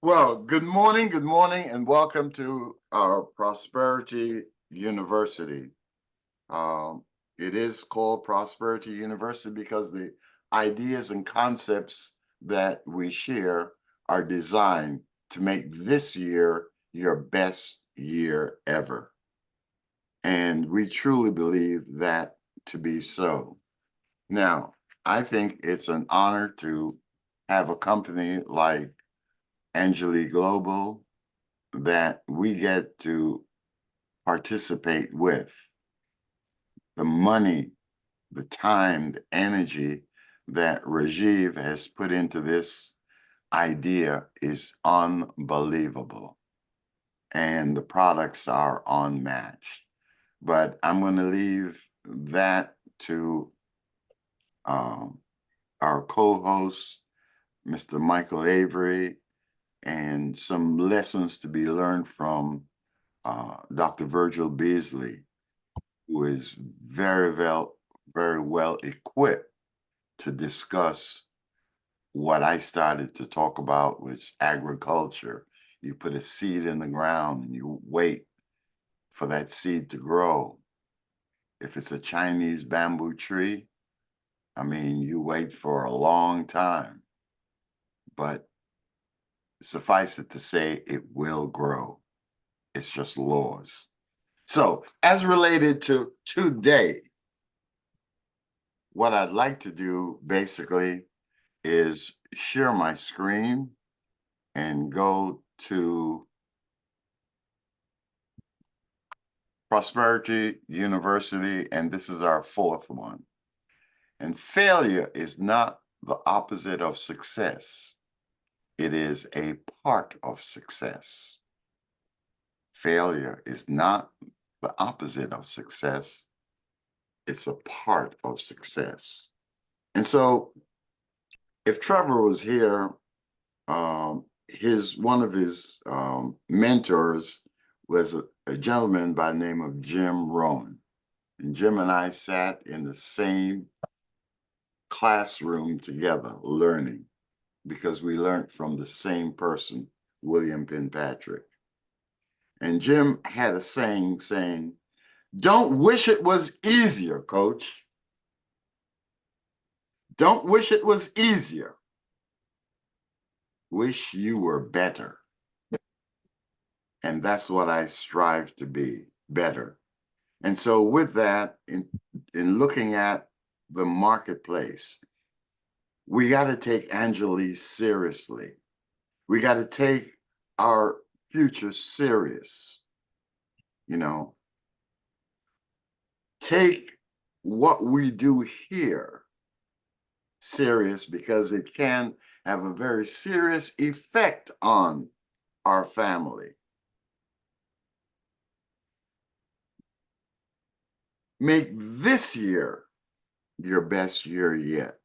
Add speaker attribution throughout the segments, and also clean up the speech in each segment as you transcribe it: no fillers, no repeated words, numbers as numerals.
Speaker 1: Well, good morning, and welcome to our Prosperity University. Um, it is called Prosperity University because the ideas and concepts that we share are designed to make this year your best year ever. And we truly believe that to be so. Now, I think it's an honor to have a company like Anjuli Global that we get to participate with. The money, the time, the energy that Rajiv has put into this idea is unbelievable. And the products are unmatched. But I'm going to leave that to um, our co-host, Mr. Michael Avery, and some lessons to be learned from Dr. Virgil Beasley, who is very well equipped to discuss what I started to talk about, which agriculture. You put a seed in the ground and you wait for that seed to grow. If it's a Chinese bamboo tree, I mean, you wait for a long time, but suffice it to say, it will grow. It's just laws. So, as related to today, what I'd like to do basically is share my screen and go to Prosperity University, and this is our fourth one. And failure is not the opposite of success. It is a part of success. Failure is not the opposite of success. It's a part of success. And so if Trevor was here, one of his mentors was a gentleman by the name of Jim Rohn. And Jim and I sat in the same classroom together learning because we learned from the same person, William Penpatrick. And Jim had a saying, "Don't wish it was easier, coach. Don't wish it was easier. Wish you were better." And that's what I strive to be, better. And so with that, in looking at the marketplace, we got to take Anjuli seriously. We got to take our future serious. You know, take what we do here serious because it can have a very serious effect on our family. Make this year your best year yet.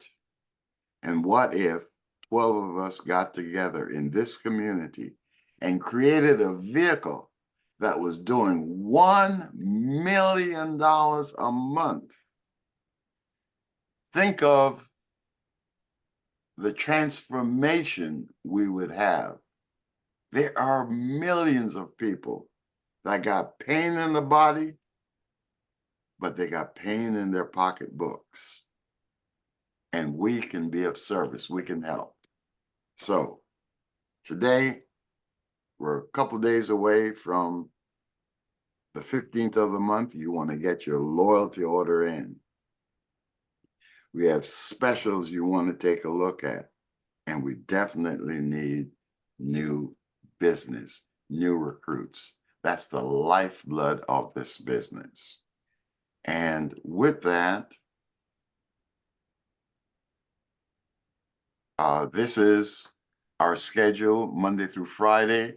Speaker 1: And what if 12 of us got together in this community and created a vehicle that was doing $1 million a month? Think of the transformation we would have. There are millions of people that got pain in the body, but they got pain in their pocketbooks. And we can be of service. We can help. So today, we're a couple of days away from the 15th of the month. You want to get your loyalty order in. We have specials you want to take a look at. And we definitely need new business, new recruits. That's the lifeblood of this business. And with that, this is our schedule Monday through Friday,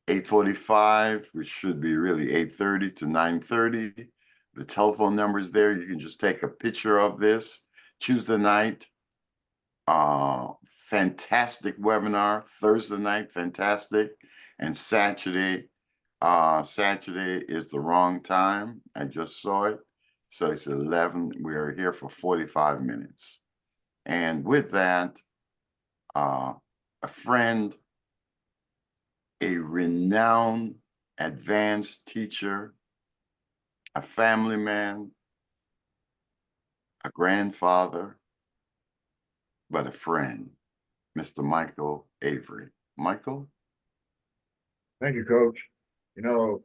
Speaker 1: 8:45, which should be really 8:30 to 9:30. The telephone number is there. You can just take a picture of this. Tuesday night, fantastic webinar. Thursday night, fantastic. And Saturday is the wrong time. I just saw it. So it's 11. We are here for 45 minutes. And with that, a friend a renowned advanced teacher, a family man, a grandfather, but a friend, Mr. Michael Avery. Michael?
Speaker 2: Thank you, Coach. You know,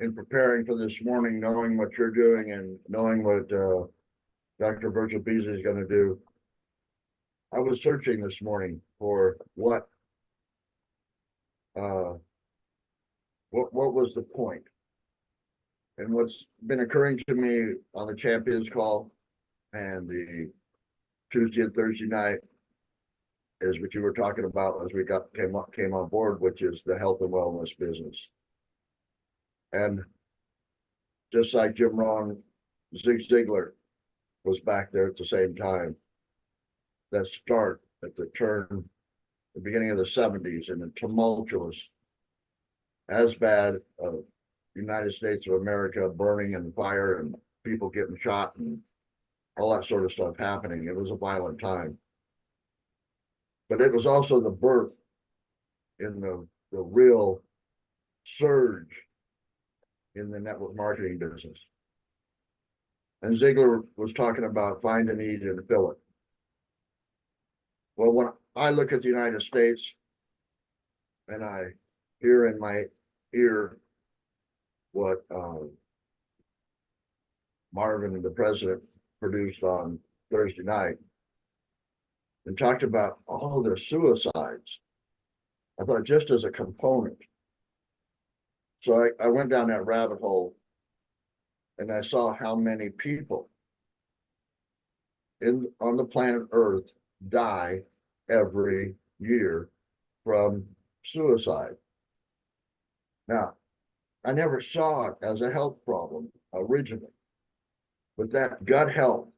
Speaker 2: in preparing for this morning, knowing what you're doing and knowing what Dr. Virgil Beasley is going to do, I was searching this morning for what was the point. And what's been occurring to me on the Champions Call and the Tuesday and Thursday night is what you were talking about as we came on board, which is the health and wellness business. And just like Jim Rohn, Zig Ziglar was back there at the same time. That start at the beginning of the 70s, and the tumultuous, as bad of United States of America burning and fire and people getting shot and all that sort of stuff happening. It was a violent time. But it was also the birth in the real surge in the network marketing business. And Ziegler was talking about find a need and fill it. Well, when I look at the United States and I hear in my ear what Marvin, the president, produced on Thursday night and talked about all the suicides, I thought just as a component. So I went down that rabbit hole and I saw how many people on the planet Earth die every year from suicide. Now, I never saw it as a health problem originally, but that gut health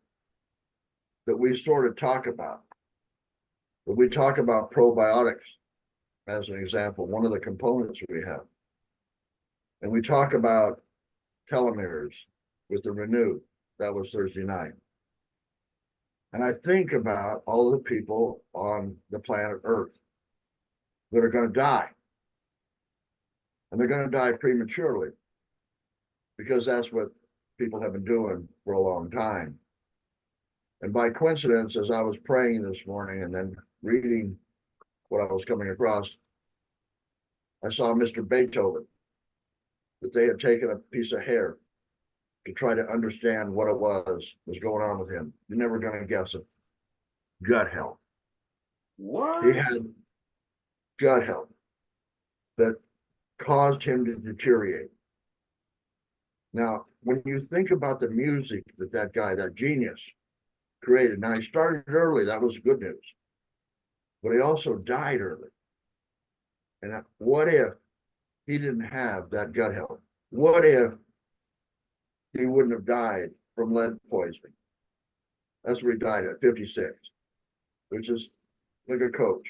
Speaker 2: that we sort of talk about, that we talk about probiotics as an example, one of the components we have. And we talk about telomeres with the Renew, that was Thursday night. And I think about all the people on the planet Earth that are going to die. And they're going to die prematurely because that's what people have been doing for a long time. And by coincidence, as I was praying this morning and then reading what I was coming across, I saw Mr. Beethoven, that they had taken a piece of hair to try to understand what it was going on with him. You're never going to guess it. Gut health.
Speaker 1: What?
Speaker 2: He had gut health that caused him to deteriorate. Now, when you think about the music that guy, that genius, created, now he started early, that was good news, but he also died early. And what if he didn't have that gut health? What if he wouldn't have died from lead poisoning? That's where he died at 56, which is like a Coach.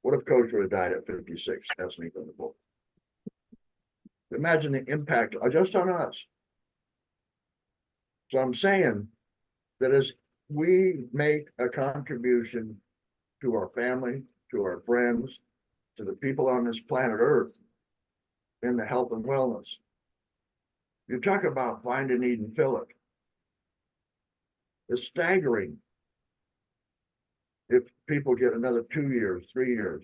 Speaker 2: What if Coach would have died at 56? That's an example. Imagine the impact just on us. So I'm saying that as we make a contribution to our family, to our friends, to the people on this planet Earth in the health and wellness, you talk about find a need and fill it. It's staggering if people get another 2 years, 3 years.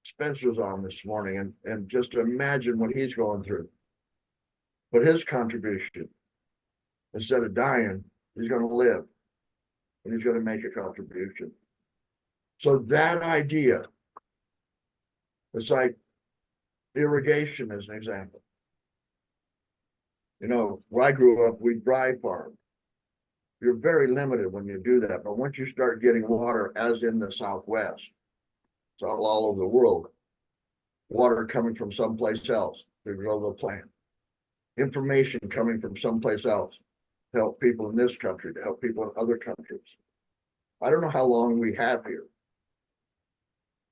Speaker 2: Spencer's on this morning, and just imagine what he's going through. But his contribution, instead of dying, he's going to live and he's going to make a contribution. So that idea, it's like irrigation as an example. You know, where I grew up, we dry farmed. You're very limited when you do that. But once you start getting water, as in the Southwest, it's all over the world, water coming from someplace else to grow the plant, information coming from someplace else to help people in this country, to help people in other countries. I don't know how long we have here,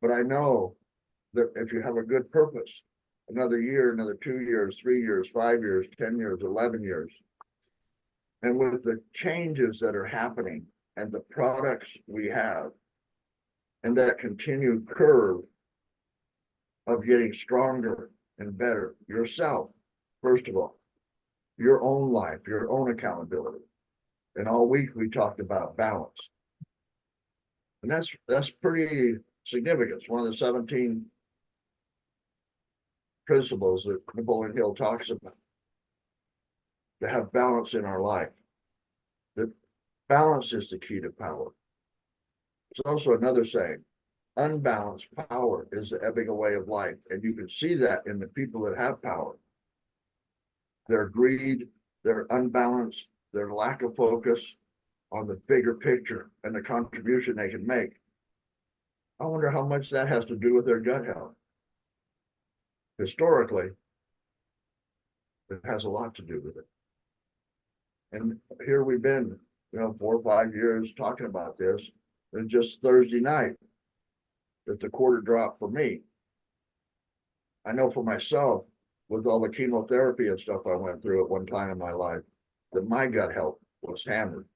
Speaker 2: but I know that if you have a good purpose, another year, another 2 years, 3 years, 5 years, 10 years, 11 years, and with the changes that are happening and the products we have and that continued curve of getting stronger and better yourself, first of all, your own life, your own accountability. And all week we talked about balance. And that's pretty significant. It's one of the 17 principles that Napoleon Hill talks about. To have balance in our life. That balance is the key to power. There's also another saying, unbalanced power is the ebbing away of life. And you can see that in the people that have power. Their greed, their unbalance, their lack of focus on the bigger picture and the contribution they can make. I wonder how much that has to do with their gut health. Historically, it has a lot to do with it. And here we've been, 4 or 5 years talking about this. And just Thursday night, that the quarter dropped for me. I know for myself, with all the chemotherapy and stuff I went through at one time in my life, that my gut health was hammered.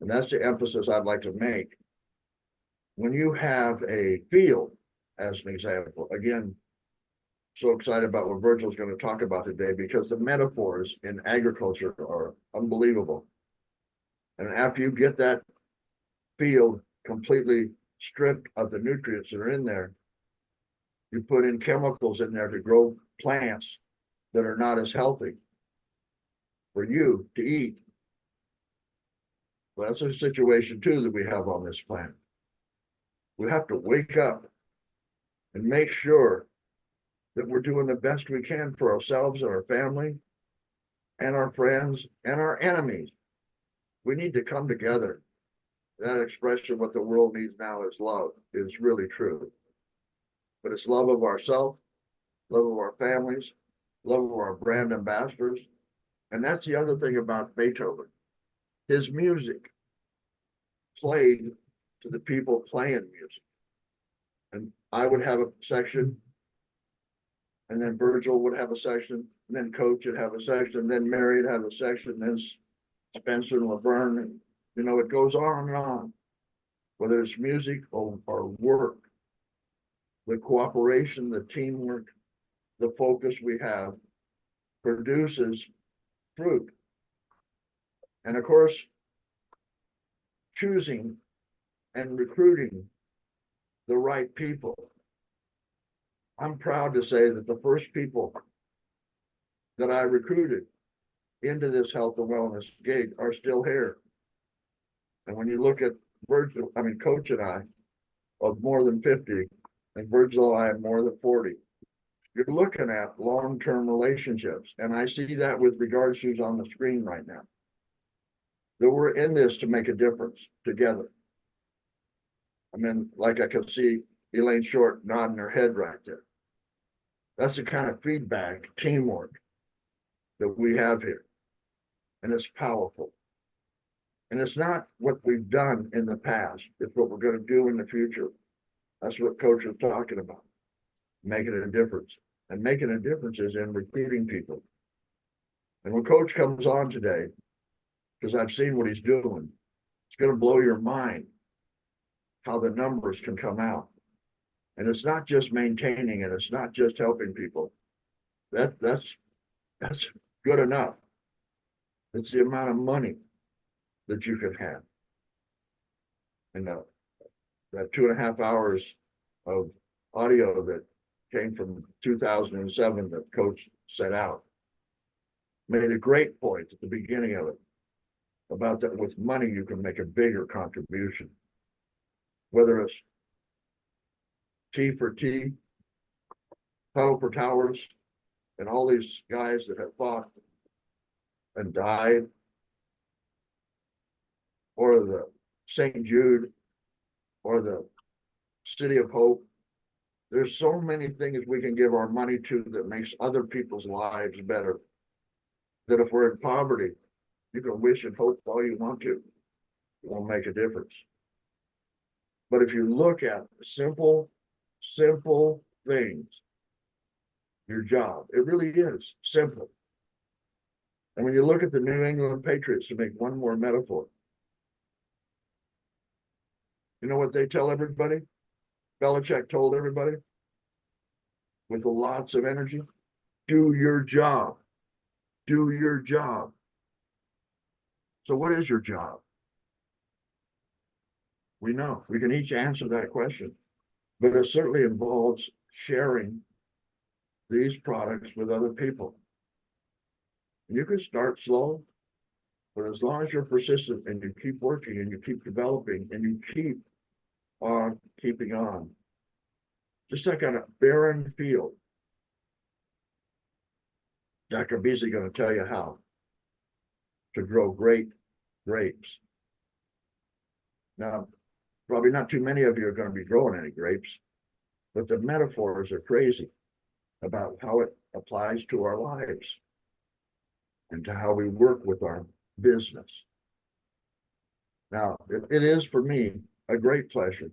Speaker 2: And that's the emphasis I'd like to make. When you have a field, as an example, again, so excited about what Virgil's going to talk about today, because the metaphors in agriculture are unbelievable. And after you get that field completely stripped of the nutrients that are in there, you put in chemicals in there to grow plants that are not as healthy for you to eat. Well, that's a situation too that we have on this planet. We have to wake up and make sure that we're doing the best we can for ourselves and our family and our friends and our enemies. We need to come together. That expression, what the world needs now is love, is really true. But it's love of ourselves, love of our families, love of our brand ambassadors. And that's the other thing about Beethoven. His music played to the people playing music. And I would have a section, and then Virgil would have a section, and then Coach would have a section, then Mary would have a section, then Spencer and Laverne, and it goes on and on. Whether it's music or work, the cooperation, the teamwork, the focus we have produces fruit. And of course, choosing and recruiting the right people. I'm proud to say that the first people that I recruited into this health and wellness gig are still here. And when you look at Coach and I, of more than 50, and Virgil and I have more than 40, you're looking at long-term relationships. And I see that with regards to who's on the screen right now. That we're in this to make a difference together. Like I can see Elaine Short nodding her head right there. That's the kind of feedback, teamwork that we have here. And it's powerful. And it's not what we've done in the past, it's what we're going to do in the future. That's what Coach is talking about, making a difference. And making a difference is in recruiting people. And when Coach comes on today, because I've seen what he's doing, it's going to blow your mind how the numbers can come out. And it's not just maintaining it, it's not just helping people. That's good enough. It's the amount of money that you can have. And that 2.5 hours of audio that came from 2007 that Coach set out made a great point at the beginning of it about that with money you can make a bigger contribution. Whether it's T for T, Tunnel for Towers, and all these guys that have fought and died, or the St. Jude, or the City of Hope. There's so many things we can give our money to that makes other people's lives better. That if we're in poverty, you can wish and hope all you want to. It won't make a difference. But if you look at simple things, your job, it really is simple. And when you look at the New England Patriots, to make one more metaphor, you know what they tell everybody? Belichick told everybody, with lots of energy. Do your job. Do your job. So what is your job? We know we can each answer that question, but it certainly involves sharing these products with other people. You can start slow, but as long as you're persistent and you keep working and you keep developing and you keep on keeping on, just like on a barren field, Dr. Beasley going to tell you how to grow great grapes. Now, probably not too many of you are going to be growing any grapes, but the metaphors are crazy about how it applies to our lives and to how we work with our business. Now, it is for me a great pleasure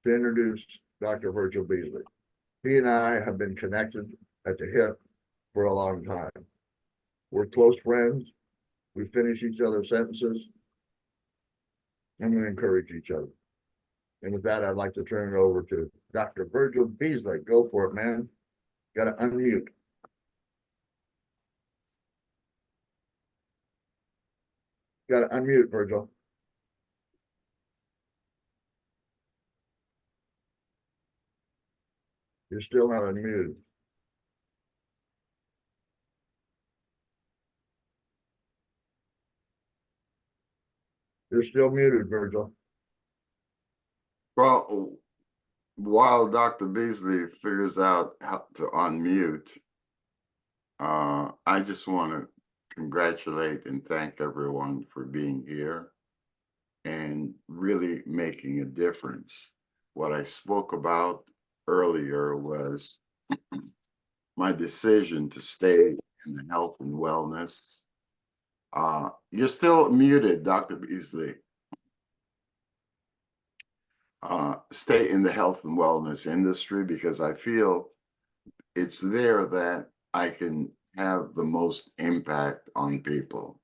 Speaker 2: to introduce Dr. Virgil Beasley. He and I have been connected at the hip for a long time. We're close friends. We finish each other's sentences and we encourage each other. And with that, I'd like to turn it over to Dr. Virgil Beasley. Go for it, man. Got to unmute. Got to unmute, Virgil. You're still not unmuted. You're still muted, Virgil.
Speaker 1: Well, while Dr. Beasley figures out how to unmute, I just want to congratulate and thank everyone for being here and really making a difference. What I spoke about earlier was my decision to stay in the health and wellness. You're still muted, Dr. Beasley. Stay in the health and wellness industry because I feel it's there that I can have the most impact on people.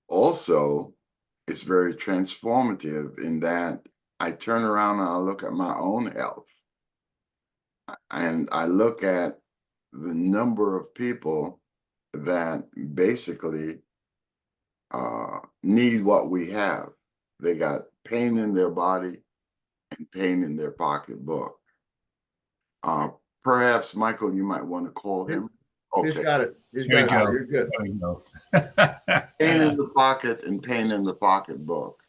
Speaker 1: Also, it's very transformative in that I turn around and I look at my own health and I look at the number of people that basically need what we have. They got pain in their body and pain in their pocketbook. Perhaps, Michael, you might want to call him.
Speaker 2: He's got it. He's
Speaker 3: Here
Speaker 2: got
Speaker 3: we
Speaker 2: it.
Speaker 3: go.
Speaker 2: You're good.
Speaker 3: There we go.
Speaker 1: Pain in the pocket and pain in the pocketbook.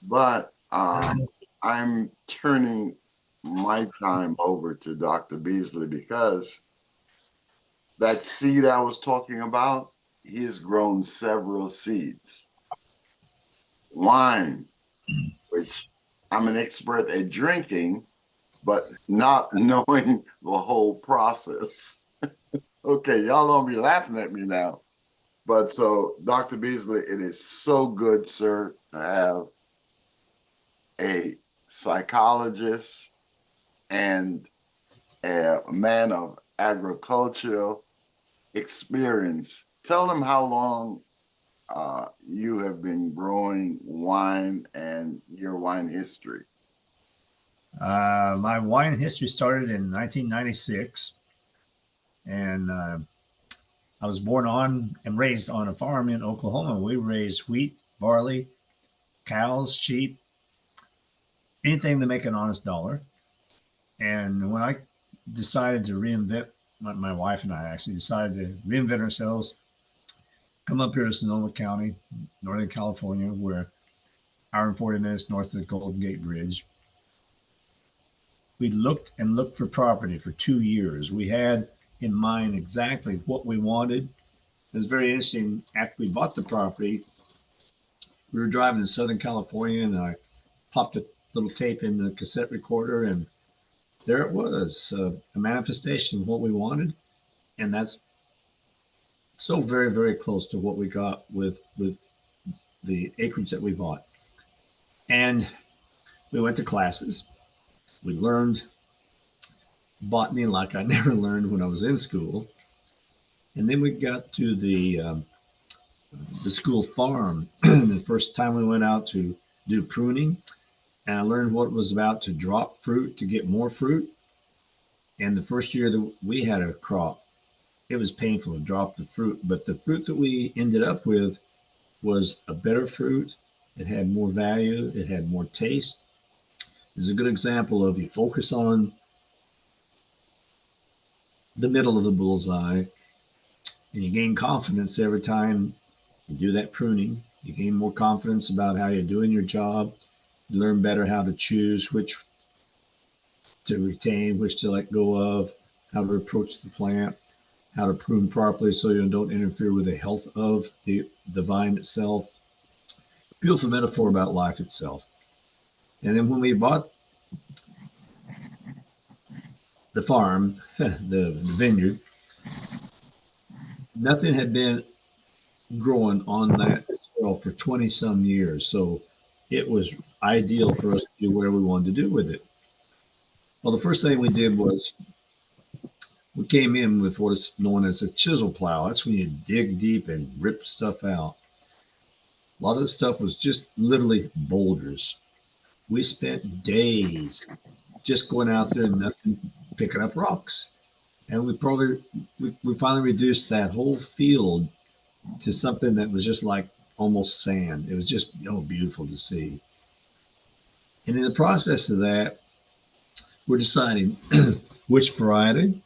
Speaker 1: But I'm turning my time over to Dr. Beasley because that seed I was talking about, he has grown several seeds. Wine, which I'm an expert at drinking, but not knowing the whole process. Okay, y'all don't be laughing at me now. But so, Dr. Beasley, it is so good, sir, to have a psychologist and a man of agricultural experience. Tell them how long you have been growing wine and your wine history.
Speaker 3: My wine history started in 1996, and I was born on and raised on a farm in Oklahoma. We raised wheat, barley, cows, sheep, anything to make an honest dollar. And when I decided to reinvent, my wife and I actually decided to reinvent ourselves, come up here to Sonoma County, Northern California, we're hour and 40 minutes north of the Golden Gate Bridge. We looked and looked for property for 2 years. We had in mind exactly what we wanted. It was very interesting. After we bought the property, we were driving to Southern California and I popped a little tape in the cassette recorder and there it was, a manifestation of what we wanted. And that's so very, very close to what we got with the acreage that we bought. And we went to classes. We learned botany like I never learned when I was in school. And then we got to the school farm. The first time we went out to do pruning, and I learned what it was about to drop fruit to get more fruit. And the first year that we had a crop, it was painful to drop the fruit, but the fruit that we ended up with was a better fruit. It had more value. It had more taste. This is a good example of you focus on the middle of the bullseye and you gain confidence every time you do that pruning. You gain more confidence about how you're doing your job. You learn better how to choose which to retain, which to let go of, how to approach the plant, how to prune properly so you don't interfere with the health of the vine itself. Beautiful metaphor about life itself. And then when we bought the farm, the vineyard, nothing had been growing on that soil for 20 some years. So it was ideal for us to do whatever we wanted to do with it. Well, the first thing we did was we came in with what is known as a chisel plow. That's when you dig deep and rip stuff out. A lot of the stuff was just literally boulders. We spent days just going out there and nothing, picking up rocks. And we finally reduced that whole field to something that was just like almost sand. It was just beautiful to see. And in the process of that, we're deciding which variety,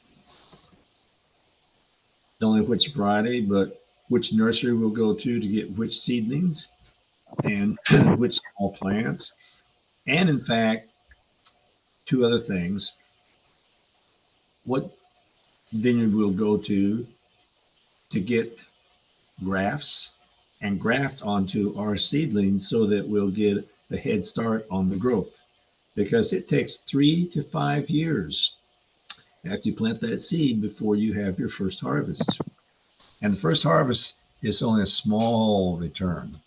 Speaker 3: not only which variety, but which nursery we'll go to get which seedlings and which small plants. And in fact, two other things. What vineyard we'll go to get grafts and graft onto our seedlings so that we'll get a head start on the growth. Because it takes 3 to 5 years after you plant that seed before you have your first harvest. And the first harvest is only a small return.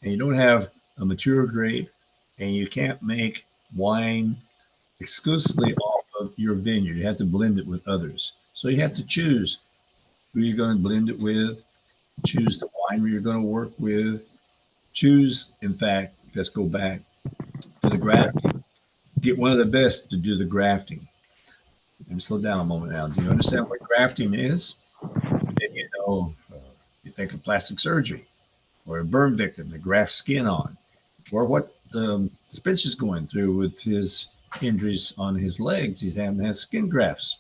Speaker 3: And you don't have a mature grape, and you can't make wine exclusively off of your vineyard. You have to blend it with others. So you have to choose who you're going to blend it with, choose the winery you're going to work with, choose, in fact, let's go back to the grafting. Get one of the best to do the grafting. Let me slow down a moment now. Do you understand what grafting is? Maybe you think of plastic surgery or a burn victim that grafts skin on, or what Spence is going through with his injuries on his legs. He's having to have skin grafts.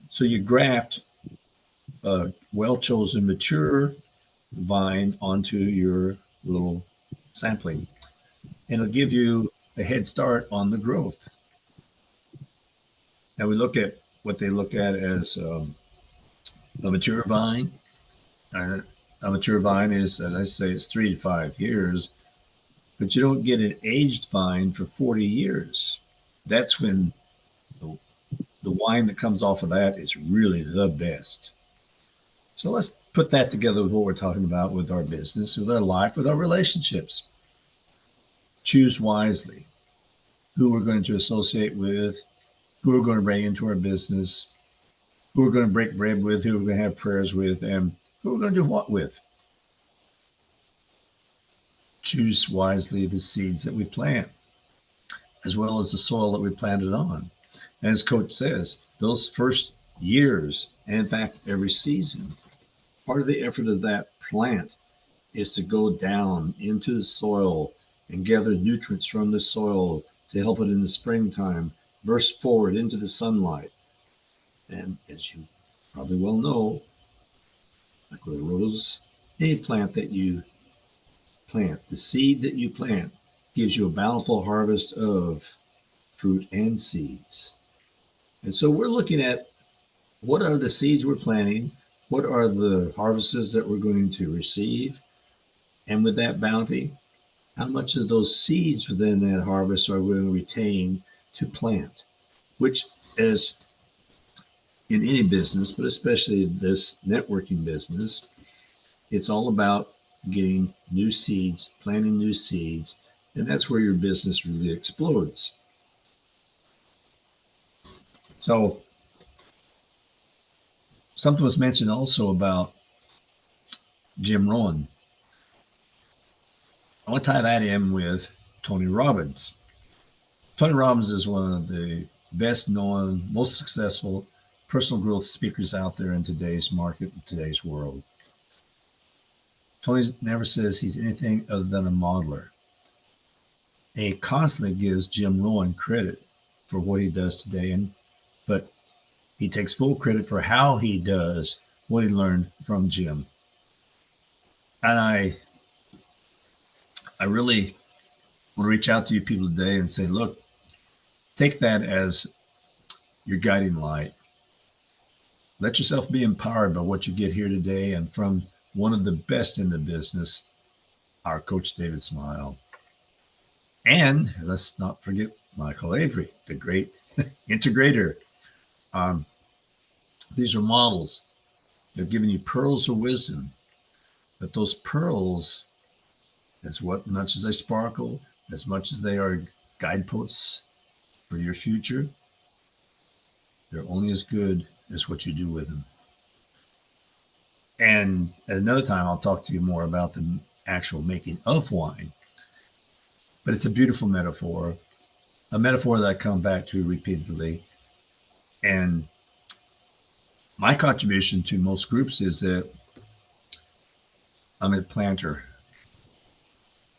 Speaker 3: So you graft a well-chosen mature vine onto your little sampling, and it'll give you a head start on the growth. Now we look at what they look at as a mature vine. A mature vine is, as I say, it's 3 to 5 years, but you don't get an aged vine for 40 years. That's when the wine that comes off of that is really the best. So let's put that together with what we're talking about with our business, with our life, with our relationships. Choose wisely who we're going to associate with, who we're going to bring into our business, who we're going to break bread with, who we're going to have prayers with, and who we're going to do what with. Choose wisely the seeds that we plant, as well as the soil that we planted on. And as Coach says, those first years, and in fact, every season, part of the effort of that plant is to go down into the soil and gather nutrients from the soil to help it in the springtime burst forward into the sunlight. And as you probably well know, like with a rose, any plant that you plant, the seed that you plant gives you a bountiful harvest of fruit and seeds. And so we're looking at what are the seeds we're planting, what are the harvests that we're going to receive, and with that bounty, how much of those seeds within that harvest are we going to retain to plant, which is in any business, but especially this networking business, it's all about getting new seeds, planting new seeds, and that's where your business really explodes. So something was mentioned also about Jim Rohn. I want to tie that in with Tony Robbins. Tony Robbins is one of the best known, most successful personal growth speakers out there in today's market, in today's world. Tony never says he's anything other than a modeler. He constantly gives Jim Rohn credit for what he does today, but he takes full credit for how he does what he learned from Jim. And I really want to reach out to you people today and say, look, take that as your guiding light. Let yourself be empowered by what you get here today and from one of the best in the business, our Coach David Smile. And let's not forget Michael Avery, the great integrator. These are models. They're giving you pearls of wisdom. But those pearls, as much as they sparkle, as much as they are guideposts for your future, they're only as good as what you do with them. And at another time, I'll talk to you more about the actual making of wine. But it's a beautiful metaphor, a metaphor that I come back to repeatedly. And my contribution to most groups is that I'm a planter,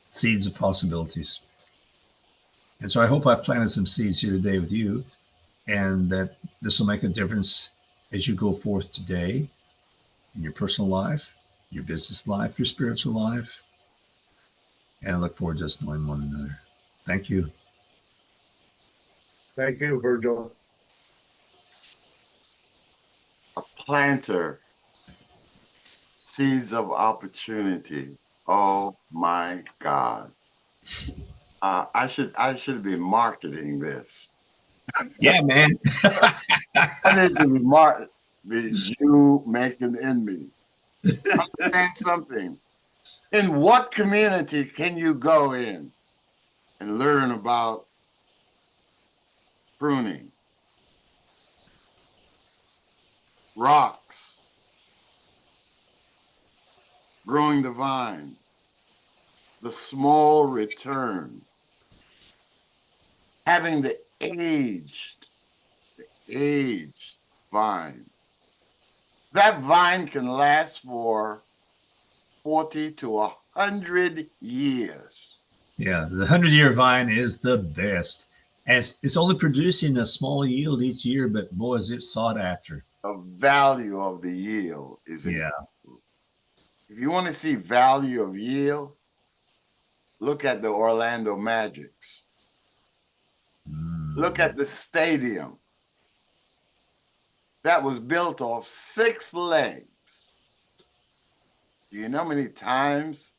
Speaker 3: seeds of possibilities. And so I hope I've planted some seeds here today with you, and that this will make a difference as you go forth today in your personal life, your business life, your spiritual life. And I look forward to us knowing one another. Thank you.
Speaker 2: Thank you, Virgil.
Speaker 1: A planter, seeds of opportunity. Oh my God. I should be marketing this.
Speaker 3: Yeah, man.
Speaker 1: I need to be the Jew making in me. Understand something. In what community can you go in and learn about pruning, rocks, growing the vine, the small return, having the aged vine? That vine can last for 40 to 100 years.
Speaker 3: Yeah, the 100-year vine is the best. And it's only producing a small yield each year, but boy, is it sought after.
Speaker 1: The value of the yield is incredible. If you want to see value of yield, look at the Orlando Magics. Look at the stadium that was built off 6 legs. Do you know how many times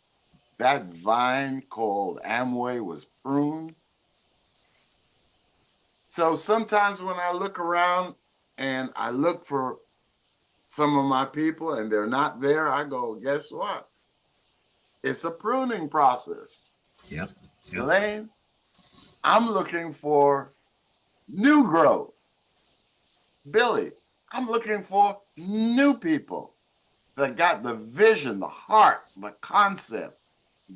Speaker 1: that vine called Amway was pruned? So sometimes when I look around and I look for some of my people and they're not there, I go, guess what? It's a pruning process.
Speaker 3: Yep.
Speaker 1: Elaine, I'm looking for new growth. Billy, I'm looking for new people that got the vision, the heart, the concept,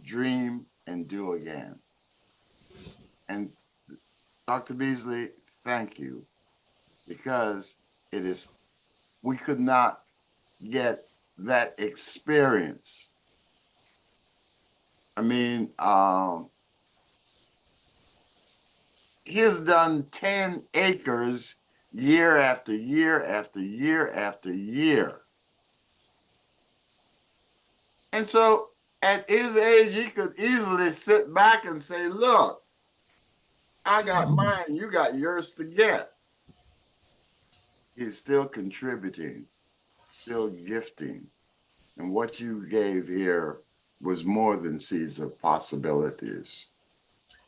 Speaker 1: dream and do again. And Dr. Beasley, thank you, because we could not get that experience. I mean, he has done 10 acres year after year after year after year. And so at his age, he could easily sit back and say, look, I got mine, you got yours to get. He's still contributing, still gifting. And what you gave here was more than seeds of possibilities.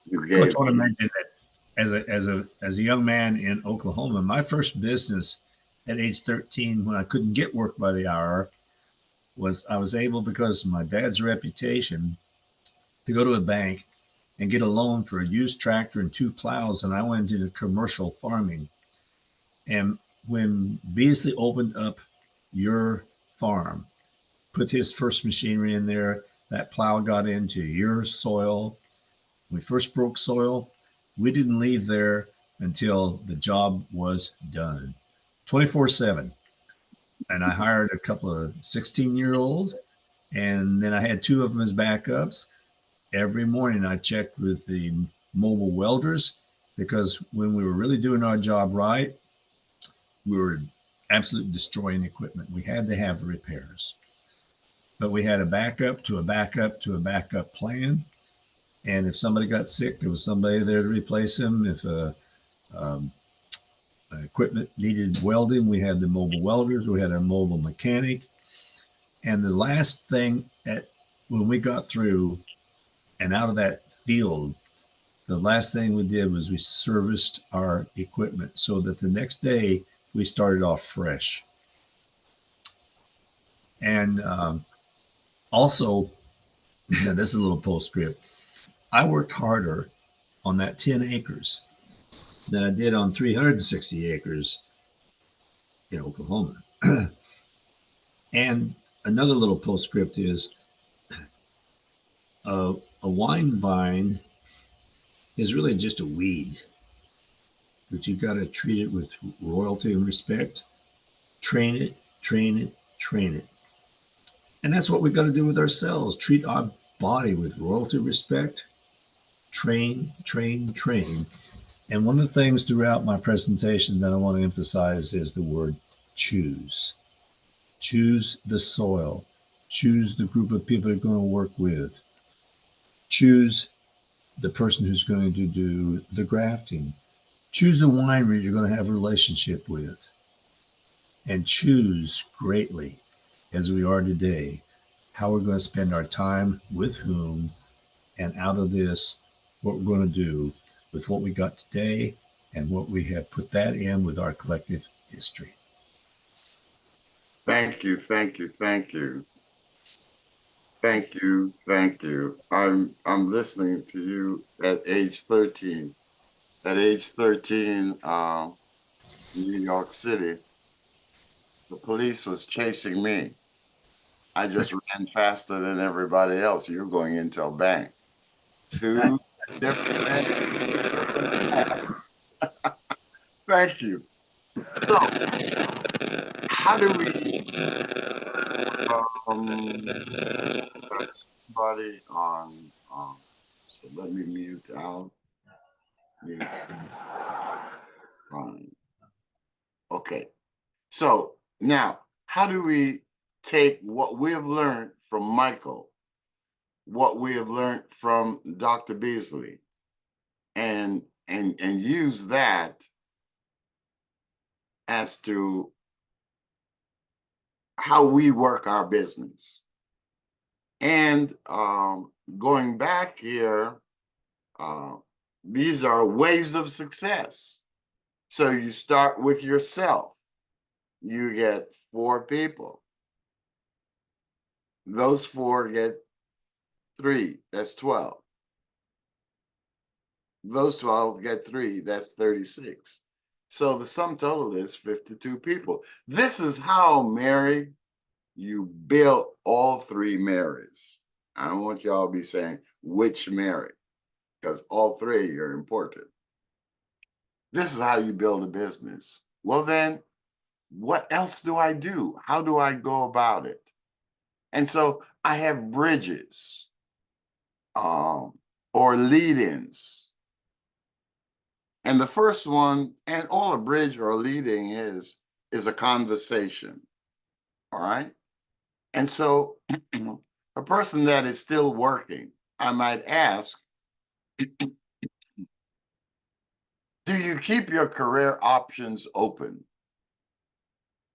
Speaker 1: You gave.
Speaker 3: Coach, I want to mention that as a young man in Oklahoma, my first business at age 13, when I couldn't get work by the hour, was I was able, because of my dad's reputation, to go to a bank and get a loan for a used tractor and 2 plows, and I went into commercial farming. And when Beasley opened up your farm, put his first machinery in there, that plow got into your soil. When we first broke soil, we didn't leave there until the job was done, 24/7. And I hired a couple of 16-year-olds, and then I had two of them as backups. Every morning I checked with the mobile welders, because when we were really doing our job right, we were absolutely destroying equipment. We had to have the repairs, but we had a backup to a backup to a backup plan. And if somebody got sick, there was somebody there to replace them. If um, equipment needed welding, we had the mobile welders, we had a mobile mechanic. And the last thing when we got through and out of that field, the last thing we did was we serviced our equipment so that the next day we started off fresh. And also, this is a little postscript. I worked harder on that 10 acres than I did on 360 acres in Oklahoma. And another little postscript is a wine vine is really just a weed, but you've got to treat it with royalty and respect. Train it, train it, train it. And that's what we've got to do with ourselves. Treat our body with royalty, respect, train, train, train. And one of the things throughout my presentation that I want to emphasize is the word choose. Choose the soil. Choose the group of people you're going to work with. Choose the person who's going to do the grafting. Choose the winery you're going to have a relationship with. And choose greatly, as we are today, how we're going to spend our time, with whom, and out of this, what we're going to do with what we got today and what we have put that in with our collective history.
Speaker 1: Thank you, thank you, thank you. Thank you, thank you. I'm listening to you at age 13. At age 13, New York City, the police was chasing me. I just ran faster than everybody else. You're going into a bank. Two different paths. Thank you. So, how do we got somebody on so let me mute out. Mute. Okay. So now, how do we take what we have learned from Michael, what we have learned from Dr. Beasley, and use that as to how we work our business? And going back here, these are waves of success. So you start with yourself. You get 4 people. Those 4 get 3. That's 12. Those 12 get 3. That's 36. So the sum total is 52 people. This is how, Mary, you build all 3 Marys. I don't want y'all to be saying which Mary, because all 3 are important. This is how you build a business. Well, then, what else do I do? How do I go about it? And so I have bridges or lead-ins. And the first one, and all a bridge or a lead-in is a conversation. All right. And so a person that is still working, I might ask, do you keep your career options open?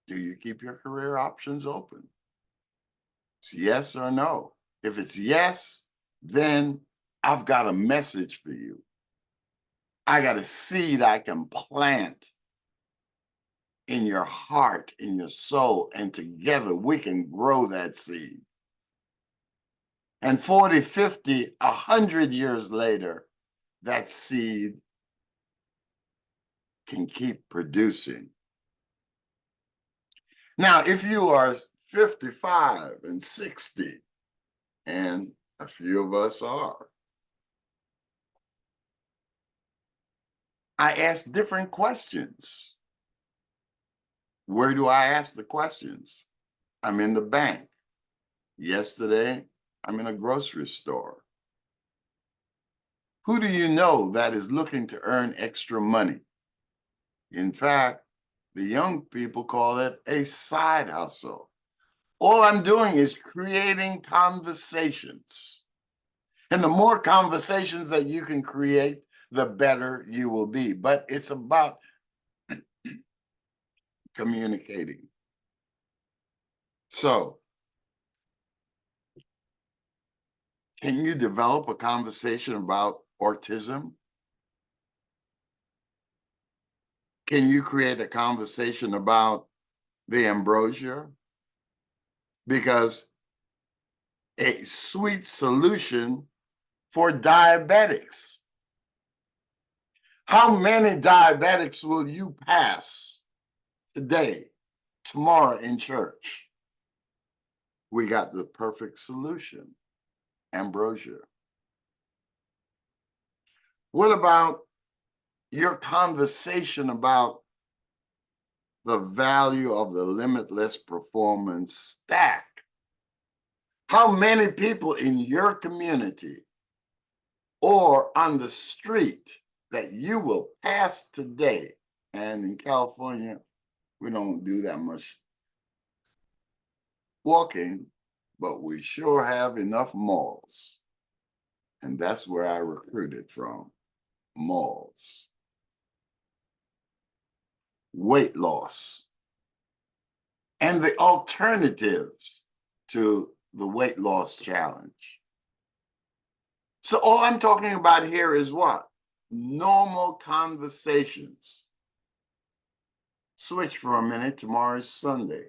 Speaker 1: Do you keep your career options open? It's yes or no. If it's yes, then I've got a message for you. I got a seed I can plant in your heart, in your soul, and together we can grow that seed. And 40, 50, 100 years later, that seed can keep producing. Now, if you are 55 and 60, and a few of us are, I ask different questions. Where do I ask the questions? I'm in the bank. Yesterday, I'm in a grocery store. Who do you know that is looking to earn extra money? In fact, the young people call it a side hustle. All I'm doing is creating conversations. And the more conversations that you can create, the better you will be. But it's about communicating. So, can you develop a conversation about autism? Can you create a conversation about the ambrosia? Because a sweet solution for diabetics. How many diabetics will you pass today, tomorrow in church? We got the perfect solution, ambrosia. What about your conversation about the value of the limitless performance stack? How many people in your community or on the street that you will pass today? And in California, we don't do that much walking, but we sure have enough malls. And that's where I recruited from, malls. Weight loss and the alternatives to the weight loss challenge. So all I'm talking about here is what? Normal conversations. Switch for a minute, tomorrow is Sunday.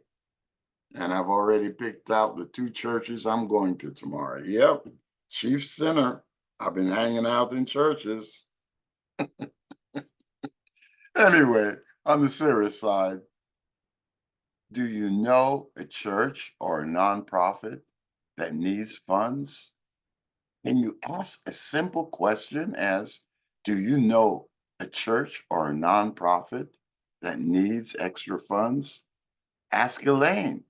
Speaker 1: And I've already picked out the 2 churches I'm going to tomorrow. Yep, chief sinner. I've been hanging out in churches. Anyway, on the serious side, do you know a church or a nonprofit that needs funds? Can you ask a simple question as, do you know a church or a nonprofit that needs extra funds? Ask Elaine.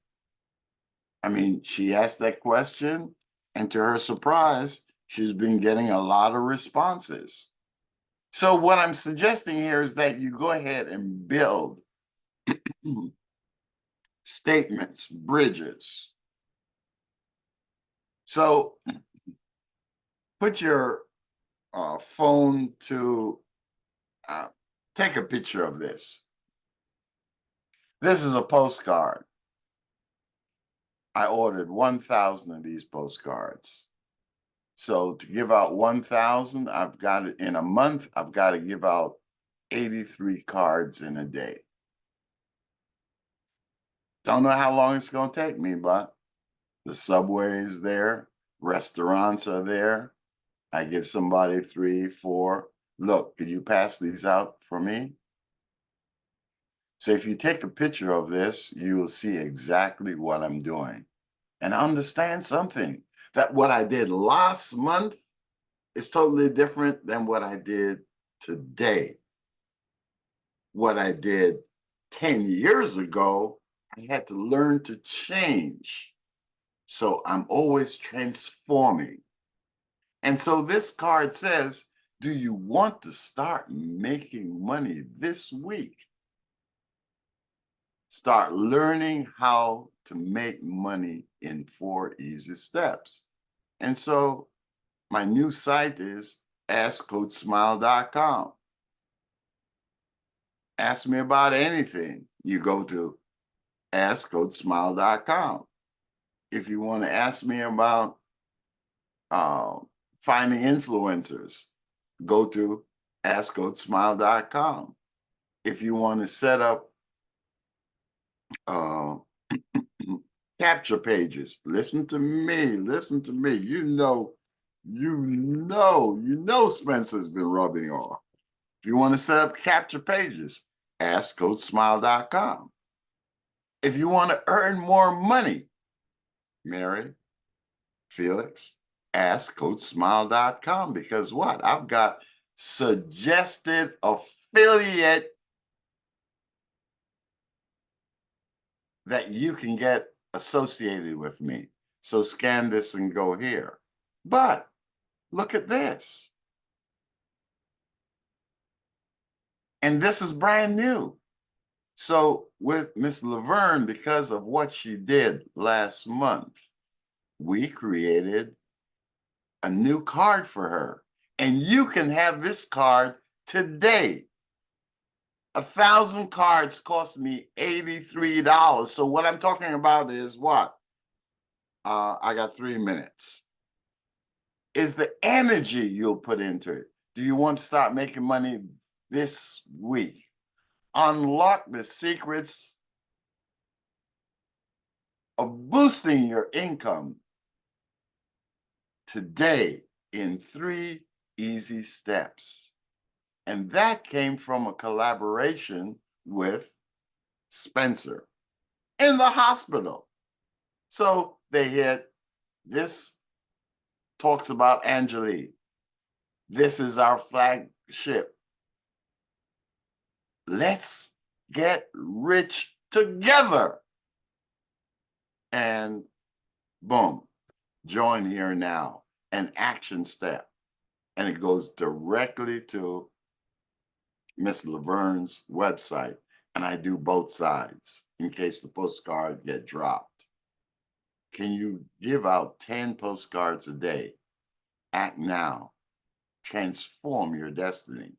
Speaker 1: I mean, she asked that question, and to her surprise, she's been getting a lot of responses. So what I'm suggesting here is that you go ahead and build statements, bridges. So put your phone to, take a picture of this. This is a postcard. I ordered 1,000 of these postcards. So to give out 1,000, I've got it in a month, I've got to give out 83 cards in a day. Don't know how long it's going to take me, but the subway is there, restaurants are there. I give somebody 3, 4. Look, could you pass these out for me? So if you take a picture of this, you will see exactly what I'm doing. And understand something, that what I did last month is totally different than what I did today. What I did 10 years ago, I had to learn to change. So I'm always transforming. And so this card says, do you want to start making money this week? Start learning how to make money in 4 easy steps. And so my new site is askcoachsmile.com. Ask me about anything. You go to askcoachsmile.com. If you want to ask me about finding influencers, go to askcoachsmile.com. If you want to set up capture pages, listen to me. You know Spencer's been rubbing off. If you want to set up capture pages, askcoachsmile.com. If you want to earn more money, Mary, Felix, askcoachsmile.com, because what? I've got suggested affiliate that you can get associated with me. So scan this and go here. But look at this. And this is brand new. So with Miss Laverne, because of what she did last month, we created a new card for her. And you can have this card today. 1,000 cards cost me $83. So what I'm talking about is what? I got 3 minutes. Is the energy you'll put into it. Do you want to start making money this week? Unlock the secrets of boosting your income today in 3 easy steps. And that came from a collaboration with Spencer in the hospital. So they hit, this talks about Anjuli. This is our flagship. Let's get rich together. And boom, join here now, an action step. And it goes directly to Miss Laverne's website. And I do both sides in case the postcard get dropped. Can you give out 10 postcards a day? Act now. Transform your destiny.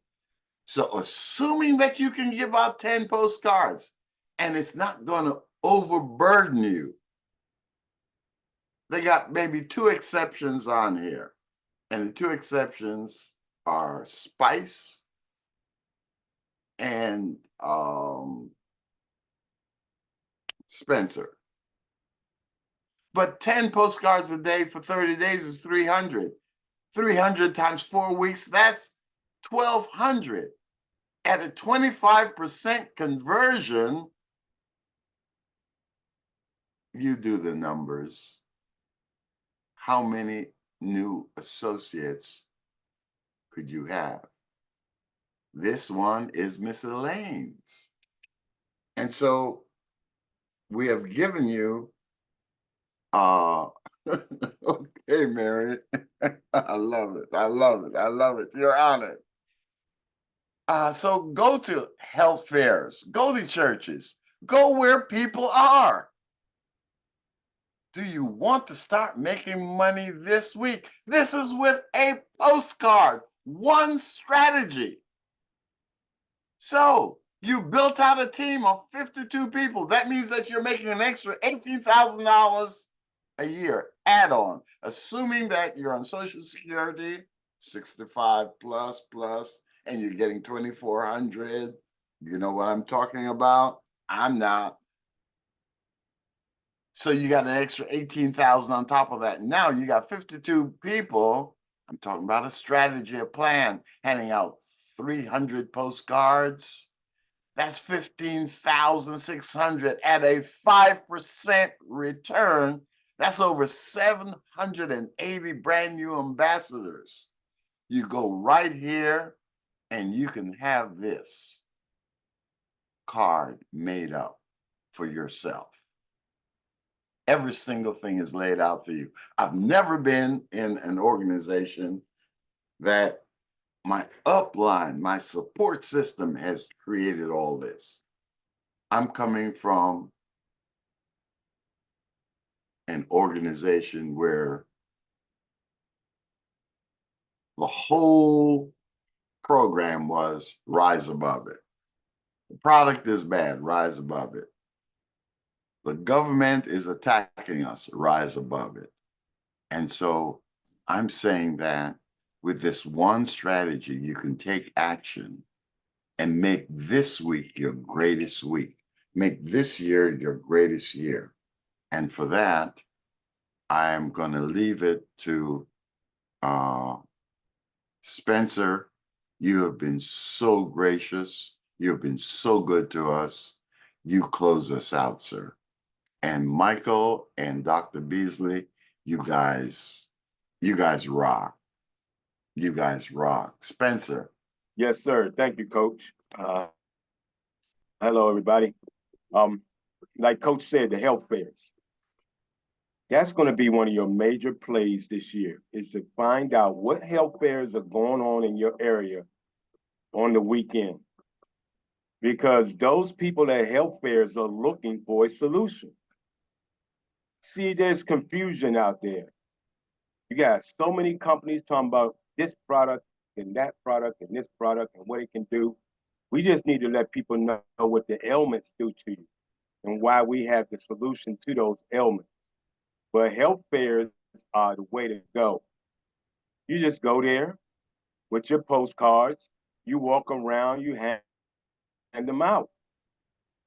Speaker 1: So assuming that you can give out 10 postcards and it's not going to overburden you, they got maybe 2 exceptions on here. And the 2 exceptions are Spice and Spencer. But 10 postcards a day for 30 days is 300. 300 times 4 weeks, that's 1,200. At a 25% conversion, you do the numbers. How many new associates could you have? This one is Miss Elaine's. And so we have given you, okay, Mary, I love it. I love it. I love it. You're on it. So go to health fairs, go to churches, go where people are. Do you want to start making money this week? This is with a postcard, one strategy. So you built out a team of 52 people. That means that you're making an extra $18,000 a year add-on, assuming that you're on Social Security, 65 plus, and you're getting 2,400. You know what I'm talking about? I'm not. So you got an extra 18,000 on top of that. Now you got 52 people. I'm talking about a strategy, a plan, handing out 300 postcards. That's 15,600 at a 5% return. That's over 780 brand new ambassadors. You go right here and you can have this card made up for yourself. Every single thing is laid out for you. I've never been in an organization that my upline, my support system has created all this. I'm coming from an organization where the whole program was rise above it. The product is bad, rise above it. The government is attacking us, rise above it. And so I'm saying that with this one strategy, you can take action and make this week your greatest week. Make this year your greatest year. And for that, I'm going to leave it to Spencer. You have been so gracious. You have been so good to us. You close us out, sir. And Michael and Dr. Beasley, you guys rock. You guys rock. Spencer.
Speaker 4: Yes, sir. Thank you, Coach. Hello, everybody. Um, like Coach said, the health fairs. That's going to be one of your major plays this year, is to find out what health fairs are going on in your area on the weekend. Because those people at health fairs are looking for a solution. See, there's confusion out there. You got so many companies talking about this product and that product and this product and what it can do. We just need to let people know what the ailments do to you and why we have the solution to those ailments. But health fairs are the way to go. You just go there with your postcards, you walk around, you hand them out.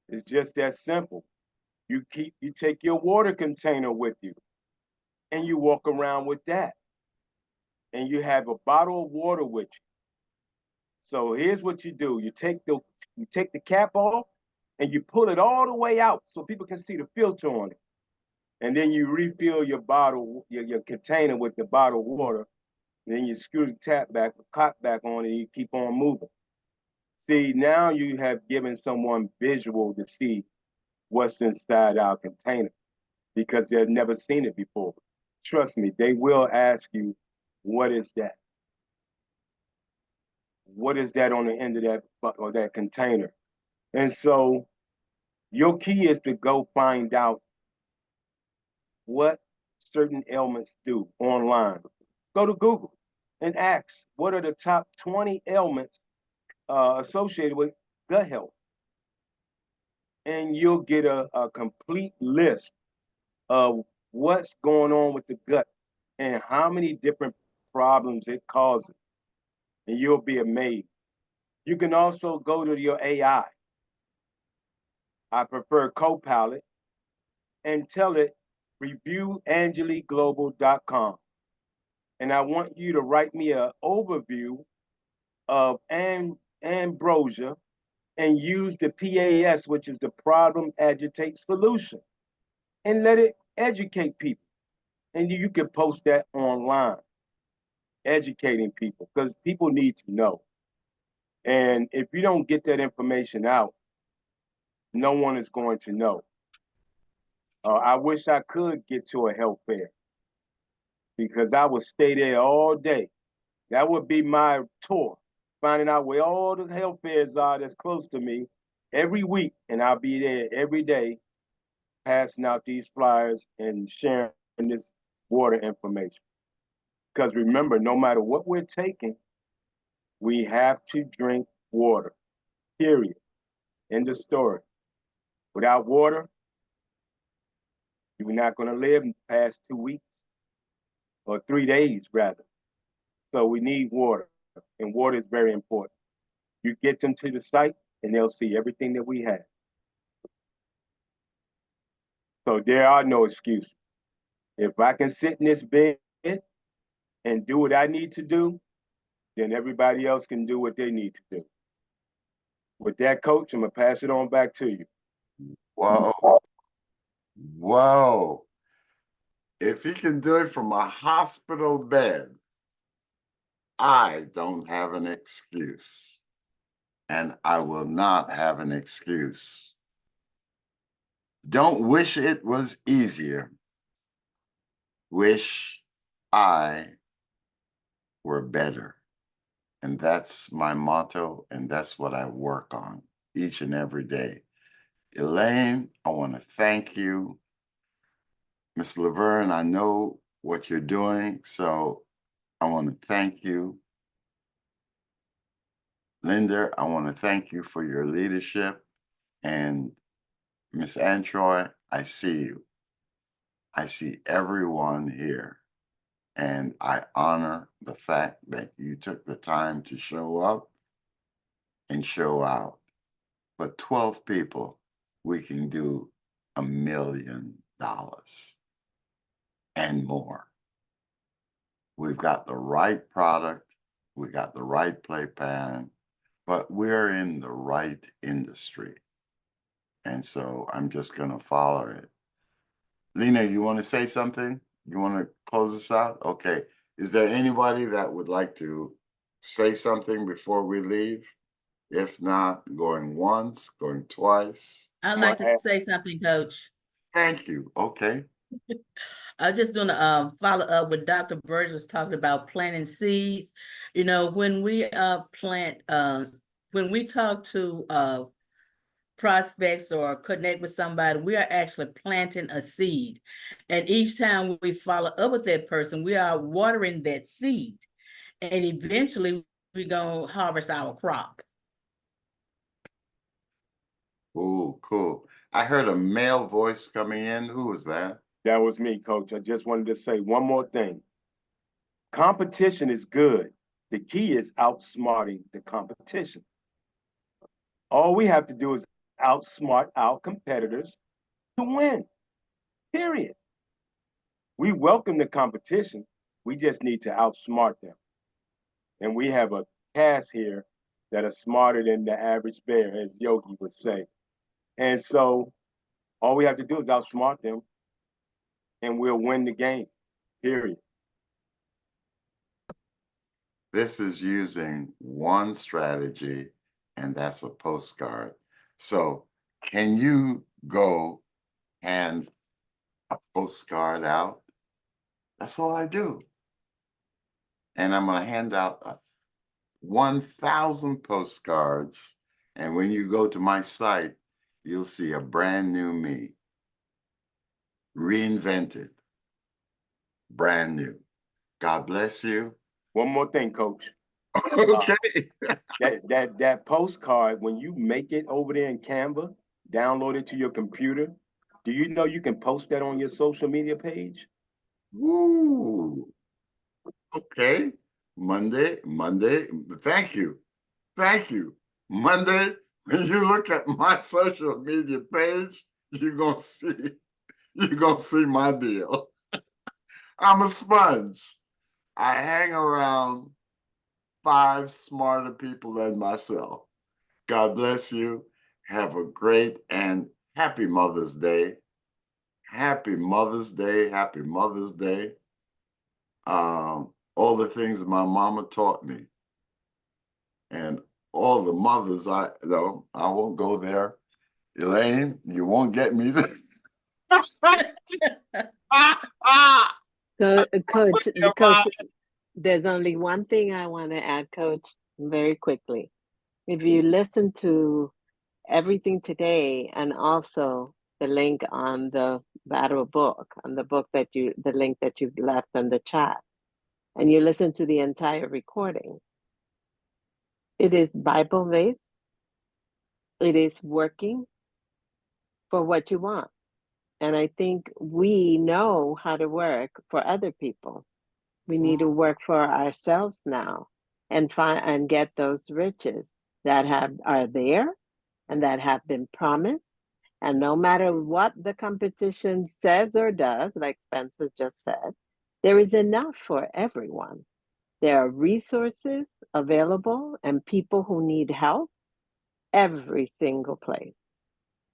Speaker 4: It's just that simple. You take your water container with you and you walk around with that. And you have a bottle of water with you. So here's what you do. You take the cap off and you pull it all the way out so people can see the filter on it. And then you refill your bottle, your container with the bottled water. And then you screw the the cap back on, and you keep on moving. See, now you have given someone visual to see what's inside our container because they've never seen it before. Trust me, they will ask you, what is that? What is that on the end of that container? And so your key is to go find out what certain ailments do online. Go to Google and ask, what are the top 20 ailments associated with gut health? And you'll get a complete list of what's going on with the gut and how many different problems it causes. And you'll be amazed. You can also go to your AI. I prefer Copilot, and tell it review anjuliglobal.com. And I want you to write me an overview of ambrosia and use the PAS, which is the problem, agitate, solution, and let it educate people. And you can post that online, educating people, because people need to know. And if you don't get that information out, no one is going to know. I wish I could get to a health fair because I would stay there all day. That would be my tour, finding out where all the health fairs are that's close to me every week. And I'll be there every day passing out these flyers and sharing this water information. Because remember, no matter what we're taking, we have to drink water, period. End of story. Without water, you're not going to live past 2 weeks or 3 days, rather. So we need water, and water is very important. You get them to the site, and they'll see everything that we have. So there are no excuses. If I can sit in this bed and do what I need to do, then everybody else can do what they need to do. With that, Coach, I'm going to pass it on back to you.
Speaker 1: Whoa. Whoa. If he can do it from a hospital bed, I don't have an excuse. And I will not have an excuse. Don't wish it was easier. Wish I were better. And that's my motto, and that's what I work on each and every day. Elaine, I want to thank you. Ms. Laverne, I know what you're doing, so I want to thank you. Linda, I want to thank you for your leadership. And Ms. Antroy, I see you. I see everyone here. And I honor the fact that you took the time to show up and show out. But 12 people, we can do $1 million and more. We've got the right product, we got the right play plan, but we're in the right industry. And so I'm just going to follow it. Lena, you want to say something? You want to close us out? Okay. Is there anybody that would like to say something before we leave? If not, going once, going twice.
Speaker 5: I'd
Speaker 4: I'm
Speaker 5: like
Speaker 4: gonna
Speaker 5: to
Speaker 4: ask-
Speaker 5: say something, Coach.
Speaker 1: Thank you. Okay.
Speaker 5: I just doing a follow up with Dr. Burge was talking about planting seeds. You know, when we plant, when we talk to prospects or connect with somebody, we are actually planting a seed. And each time we follow up with that person, we are watering that seed. And eventually we're gonna harvest our crop.
Speaker 1: Ooh, cool. I heard a male voice coming in. Who was that?
Speaker 4: That was me, Coach. I just wanted to say one more thing. Competition is good. The key is outsmarting the competition. All we have to do is outsmart our competitors to win, period. We welcome the competition. We just need to outsmart them. And we have a cast here that are smarter than the average bear, as Yogi would say. And so all we have to do is outsmart them and we'll win the game, period.
Speaker 1: This is using one strategy, and that's a postcard. So can you go hand a postcard out? That's all I do. And I'm gonna hand out 1,000 postcards. And when you go to my site, you'll see a brand new me. Reinvented. Brand new. God bless you.
Speaker 4: One more thing, Coach.
Speaker 1: Okay.
Speaker 4: That postcard, when you make it over there in Canva, download it to your computer, do you know you can post that on your social media page?
Speaker 1: Woo. Okay. Monday. Thank you. Thank you. Monday, when you look at my social media page, you're gonna see my deal. I'm a sponge. I hang around 5 smarter people than myself. God bless you. Have a great and happy Mother's Day. Happy Mother's Day. Happy Mother's Day. All the things my mama taught me. And all the mothers I won't go there. Elaine, you won't get me this.
Speaker 6: So, Coach, there's only one thing I want to add, Coach, very quickly. If you listen to everything today and also the link on the battle book, on the link that you've left on the chat, and you listen to the entire recording, it is Bible-based. It is working for what you want. And I think we know how to work for other people. We need to work for ourselves now and find and get those riches that are there and that have been promised. And no matter what the competition says or does, like Spencer just said, there is enough for everyone. There are resources available and people who need help every single place.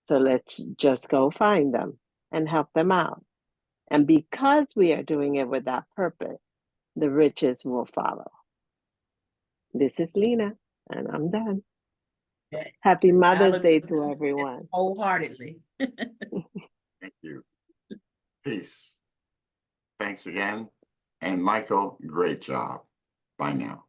Speaker 6: So let's just go find them and help them out. And because we are doing it with that purpose, the riches will follow. This is Lena, and I'm done.
Speaker 5: Okay.
Speaker 6: Happy Mother's
Speaker 5: I'll
Speaker 6: Day
Speaker 5: agree
Speaker 6: to everyone.
Speaker 5: wholeheartedly.
Speaker 1: Thank you. Peace. Thanks again. And Michael, great job. Bye now.